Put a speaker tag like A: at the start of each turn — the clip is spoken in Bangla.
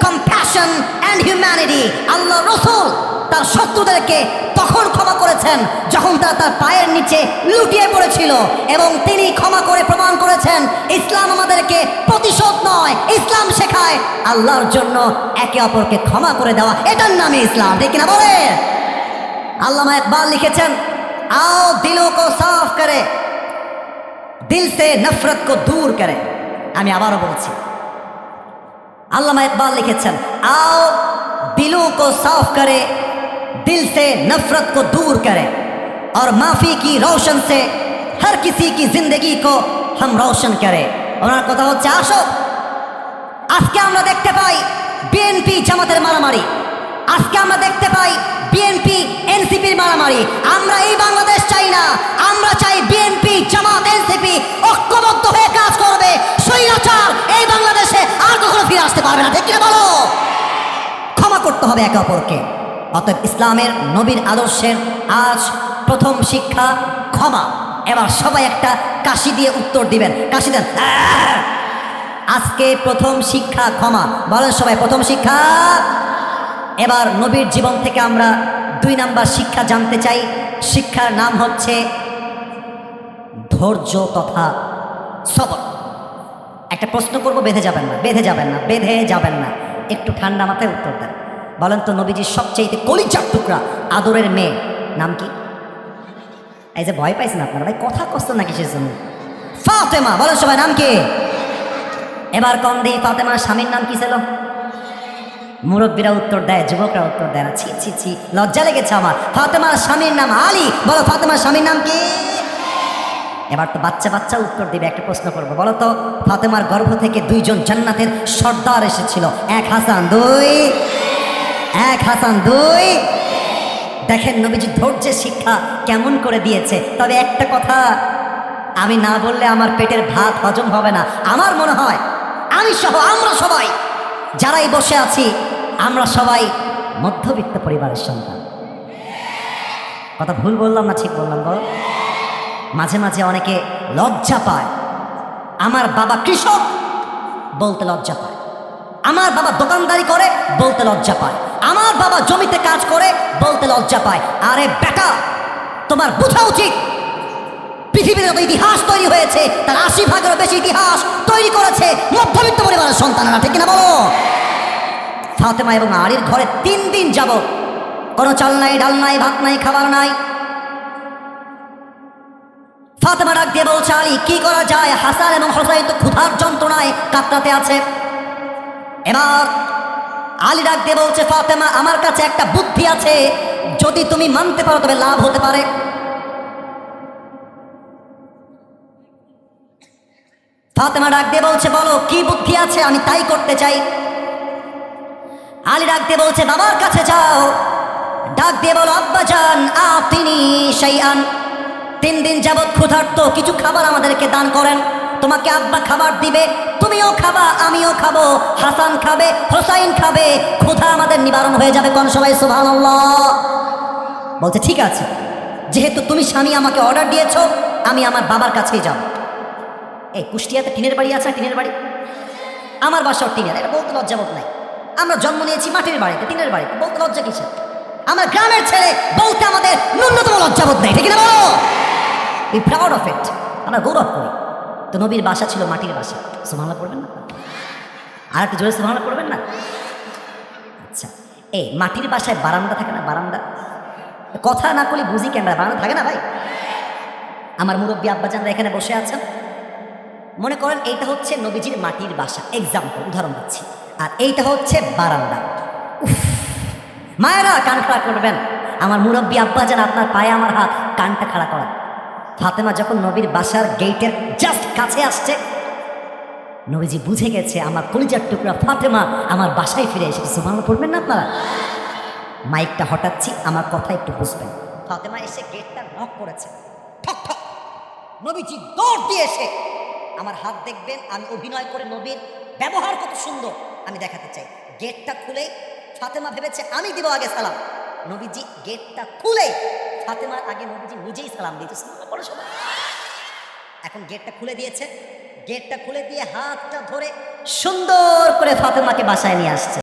A: Compassion and humanity. আল্লাহ রাসূল তার শত্রুদেরকে তখন ক্ষমা করেছেন যখন তারা তার পায়ের নিচে লুটিয়ে পড়েছিল, এবং তিনি ক্ষমা করে প্রমাণ করেছেন ইসলাম আমাদেরকে প্রতিশোধ নয়, ইসলাম শেখায় আল্লাহর জন্য একে অপরকে ক্ষমা করে দেওয়া, এটার নামে ইসলাম, ঠিক কিনা বলে? আল্লামা ইকবাল লিখেছেন, आओ दिलों को साफ करे, दिल से नफरत को दूर करे। আমি আবারও বলছি, আল্লামা ইকবাল লিখেছেন, आओ दिलों को साफ करे, दिल से नफरत को दूर करे, और माफी की रोशन से हर किसी की जिंदगी को हम रोशन करे। ওনার কথা হচ্ছে, আসো আজকে আমরা দেখতে পাই বিএনপি জামাতের মারামারি, আজকে আমরা দেখতে পাই বিএনপি এনসিপির মারামারি। আমরা এই বাংলাদেশ চাই না, আমরা চাই বিএনপি জামাত এনসিপি ঐক্যবদ্ধ হয়ে কাজ করবে। স্বৈরাচার এই বাংলাদেশে আর কখনো ফিরে আসতে পারবে না, ঠিক কিনা বলো? ক্ষমা করতে হবে একে অপরকে। অতএব ইসলামের নবীর আদর্শের আজ প্রথম শিক্ষা ক্ষমা। এবার সবাই একটা কাশি দিয়ে উত্তর দিবেন, কাশি দেন। আজকে প্রথম শিক্ষা ক্ষমা, বলেন সবাই প্রথম শিক্ষা। এবার নবীর জীবন থেকে আমরা 2 নাম্বার শিক্ষা জানতে চাই। শিক্ষার নাম হচ্ছে ধৈর্য তথা সবর। একটা প্রশ্ন করব, বেঁধে যাবেন না, বেঁধে যাবেন না, বেঁধে যাবেন না, একটু ঠান্ডা মাথায় উত্তর দেন। বলেন তো নবীজির সবচেয়ে কলিজার টুকরা আদরের মেয়ে নাম কি? এই যে ভয় পাইছেন আপনারা, ভাই কথা কষ্ট না কিসের জন্য? ফাতেমা। বলেন সবাই নাম কি? এবার কম দিই, ফাতেমার স্বামীর নাম কি ছিল? মুরব্বীরা উত্তর দেয়, যুবকরা উত্তর দেয় না। ছি ছি ছি, লজ্জা লেগেছে আমার। ফাতেমার স্বামীর নাম আলী। বলো ফাতেমার স্বামীর নাম কি? এবার তো বাচ্চা বাচ্চা উত্তর দিবে। একটা প্রশ্ন করবো, বলো তো ফাতেমার গর্ভ থেকে 2 জন জান্নাতের সর্দার এসেছিল, এক হাসান 2। দেখেন নবীজি ধৈর্যের শিক্ষা কেমন করে দিয়েছে। তবে একটা কথা আমি না বললে আমার পেটের ভাত হজম হবে না। আমার মনে হয় আমি সহ আমরা সবাই যারাই বসে আছি, আমরা সবাই মধ্যবিত্ত পরিবারের সন্তান। কথা ভুল বললাম না ঠিক বললাম বল? মাঝে মাঝে অনেকে লজ্জা পায়, আমার বাবা কৃষক বলতে লজ্জা পায়, আমার বাবা দোকানদারি করে বলতে লজ্জা পায়, আমার বাবা জমিতে কাজ করে বলতে লজ্জা পায়। আরে বেটা, তোমার বোঝা উচিত পৃথিবীর যত ইতিহাস তৈরি হয়েছে তার 80% বেশি ইতিহাস তৈরি করেছে মধ্যবিত্ত পরিবারের সন্তানেরা, ঠিক কিনা বলো? ফাতেমা এবং আলীর ঘরে 3 দিন যাবত কোনো চাল নাই, ডাল নাই, ভাত নাই, খাবার নাই। ফাতেমা ডাক দিয়ে বলছে, আলী কি করা যায়? হাসান এবং হোসাইন তো ক্ষুধার যন্ত্রণায় কাতরাতে আছে। এবার আলী ডাক দিয়ে বলছে, ফাতেমা আমার কাছে একটা বুদ্ধি আছে, যদি তুমি মানতে পারো তবে লাভ হতে পারে। ফাতেমা ডাক দিয়ে বলছে, বলো কি বুদ্ধি আছে, আমি তাই করতে চাই। আলী ডাক দিয়ে বলছে, বাবার কাছে যাও, ডাক দিয়ে বলো, আব্বা জান আতিনি শাইআন, 3 দিন যাবত ক্ষুধার্ত, কিছু খাবার আমাদেরকে দান করেন। তোমাকে আব্বা খাবার দিবে, তুমিও খাবা, আমিও খাবো, হাসান খাবে, হোসাইন খাবে, ক্ষুধা আমাদের নিবারণ হয়ে যাবে। কোন সবাই সুবহানাল্লাহ। বলছে ঠিক আছে, যেহেতু তুমি স্বামী আমাকে অর্ডার দিয়েছো, আমি আমার বাবার কাছেই যাব। এই কুষ্টিয়াতে টিনের বাড়ি আছে, টিনের বাড়ি, আমার বাসাও টিনের, এটা বলতে লজ্জাবোধ নাই। আমরা জন্ম নিয়েছি মাটির বাড়িতে, টিনের বাড়িতে, বলতে লজ্জা কিসের? আমার গ্রামের ছেলে বলতে আমাদের ন্যূনতম লজ্জাবোধ নেই, ঠিক না বলো? উই প্রাউড অফ ইট, আমরা গৌরব করি। তো নবীর বাসা ছিল মাটির বাসা, সুবহানাল্লাহ পড়বেন না? আর একটু জোরে সুবহানাল্লাহ পড়বেন না? আচ্ছা, এই মাটির বাসায় বারান্দা থাকে না? বারান্দা, কথা না করলে বুঝি ক্যামেরা, বারান্দা থাকে না ভাই? আমার মুরব্বী আব্বাজানরা এখানে বসে আছেন, মনে করেন এইটা হচ্ছে নবীজির মাটির বাসা, এক্সাম্পল, উদাহরণ দিচ্ছি, আর এইটা হচ্ছে বারান্দা। মায়েরা কান খাড়া করবেন, আমার মুরব্বী আব্বাজান আপনার পায়ে আমার হাত, কানটা খাড়া করা। ফাতেমা যখন নবীর বাসার গেটের জাস্ট কাছে আসছে, নবীজি বুঝে গেছে আমার কলিজার টুকরা ফাতেমা আমার বাসায় ফিরে এসেছে। সুবহানাল্লাহ পড়বেন না আপনারা? মাইকটা হটাচ্ছি, আমার কথা একটু বুঝবেন। ফাতেমা এসে গেটটা নক করেছে, ঠক ঠক। নবীজি দৌড় দিয়ে এসে আমার হাত দেখবেন, আমি অভিনয় করে নবীর ব্যবহার কত সুন্দর আমি দেখাতে চাই। গেটটা খুলে ফাতেমা ভেবেছে আমি দিব আগে সালাম, নবীজি গেটটা খুলে ফাতেমার আগে নবীজি নিজেই সালাম দিয়েছে। এখন গেটটা খুলে দিয়েছে, গেটটা খুলে দিয়ে হাতটা ধরে সুন্দর করে ফাতেমাকে বাসায় নিয়ে আসছে।